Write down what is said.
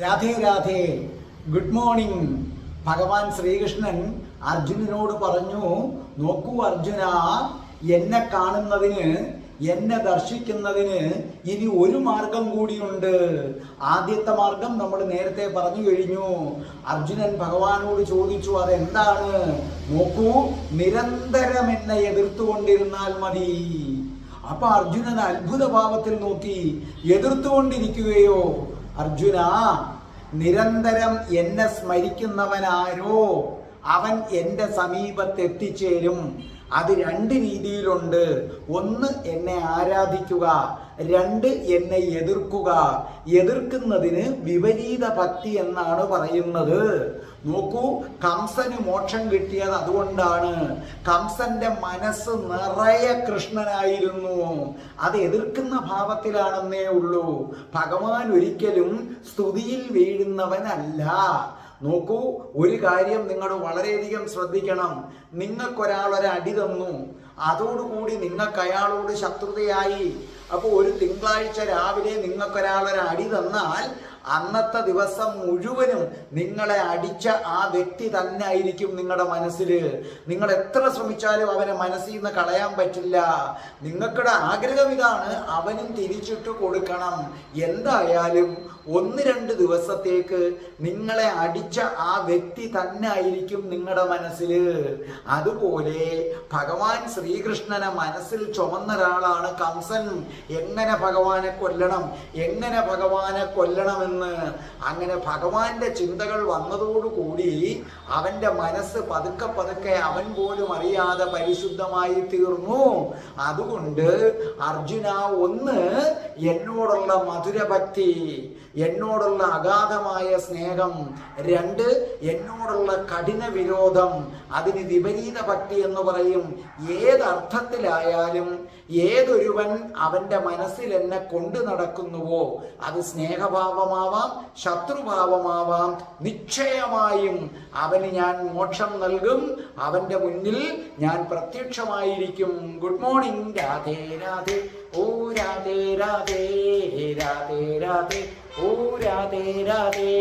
Radhe Radhe. Good morning. ഭഗവാൻ ശ്രീകൃഷ്ണൻ അർജുനനോട് പറഞ്ഞു, നോക്കൂ അർജുന, എന്നെ കാണുന്നതിന്, എന്നെ ദർശിക്കുന്നതിന് ഇനി ഒരു മാർഗം കൂടിയുണ്ട്. ആദ്യത്തെ മാർഗം നമ്മൾ നേരത്തെ പറഞ്ഞു കഴിഞ്ഞു. അർജുനൻ ഭഗവാനോട് ചോദിച്ചു, അതെന്താണ്? നോക്കൂ, നിരന്തരം എന്നെ എതിർത്തുകൊണ്ടിരുന്നാൽ മതി. അപ്പൊ അർജുനൻ അത്ഭുത ഭാവത്തിൽ നോക്കി. എതിർത്തുകൊണ്ടിരിക്കുകയോ? അർജുന, നിരന്തരം എന്നെ സ്മരിക്കുന്നവനാരോ അവൻ എൻ്റെ സമീപത്തെത്തിച്ചേരും. അത് രണ്ട് രീതിയിലുണ്ട്. ഒന്ന്, എന്നെ ആരാധിക്കുക. രണ്ട്, എന്നെ എതിർക്കുക. എതിർക്കുന്നതിന് വിപരീത ഭക്തി എന്നാണ് പറയുന്നത്. നോക്കൂ, കംസന് മോക്ഷം കിട്ടിയത് അതുകൊണ്ടാണ്. കംസന്റെ മനസ്സ് നിറയെ കൃഷ്ണനായിരുന്നു. അത് എതിർക്കുന്ന ഭാവത്തിലാണെന്നേ ഉള്ളൂ. ഭഗവാൻ ഒരിക്കലും സ്തുതിയിൽ വീഴുന്നവനല്ല. നോക്കൂ, ഒരു കാര്യം നിങ്ങൾ വളരെയധികം ശ്രദ്ധിക്കണം. നിങ്ങൾക്കൊരാളൊരടി തന്നു, അതോടുകൂടി നിങ്ങൾക്ക് അയാളോട് ശത്രുതയായി. അപ്പോൾ ഒരു തിങ്കളാഴ്ച രാവിലെ നിങ്ങൾക്കൊരാളൊരടി തന്നാൽ അന്നത്തെ ദിവസം മുഴുവനും നിങ്ങളെ അടിച്ച ആ വ്യക്തി തന്നെ ആയിരിക്കും നിങ്ങളുടെ മനസ്സിൽ. നിങ്ങൾ എത്ര ശ്രമിച്ചാലും അവനെ മനസ്സിൽ നിന്ന് കളയാൻ പറ്റില്ല. നിങ്ങൾക്കുടെ ആഗ്രഹം ഇതാണ്, അവനും തിരിച്ചിട്ട് കൊടുക്കണം. എന്തായാലും 1-2 ദിവസത്തേക്ക് നിങ്ങളെ അടിച്ച ആ വ്യക്തി തന്നെ ആയിരിക്കും നിങ്ങളുടെ മനസ്സിൽ. അതുപോലെ ഭഗവാൻ ശ്രീകൃഷ്ണനെ മനസ്സിൽ ചുമന്ന ഒരാളാണ് കംസൻ. എങ്ങനെ ഭഗവാനെ കൊല്ലണം, എങ്ങനെ ഭഗവാനെ കൊല്ലണമെന്ന്. അങ്ങനെ ഭഗവാന്റെ ചിന്തകൾ വന്നതോടുകൂടി അവന്റെ മനസ്സ് പതുക്കെ പതുക്കെ അവൻ പോലും അറിയാതെ പരിശുദ്ധമായി തീർന്നു. അതുകൊണ്ട് അർജുന, ഒന്ന്, എന്നോടുള്ള മധുരഭക്തി, എന്നോടുള്ള അഗാധമായ സ്നേഹം. രണ്ട്, എന്നോടുള്ള കഠിന വിരോധം, അതിന് വിപരീത ഭക്തി എന്ന് പറയും. ഏതർത്ഥത്തിലായാലും ഏതൊരുവൻ അവന്റെ മനസ്സിൽ എന്നെ കൊണ്ടു നടക്കുന്നുവോ, അത് സ്നേഹഭാവമാവാം ശത്രുഭാവമാവാം, നിശ്ചയമായും അവന് ഞാൻ മോക്ഷം നൽകും. അവന്റെ മുന്നിൽ ഞാൻ പ്രത്യക്ഷമായിരിക്കും. Good morning. രാധേ രാധേ. ഓ രാധേ രാധേ. രാധേ രാധേ. ഓ രാധേ രാധേ.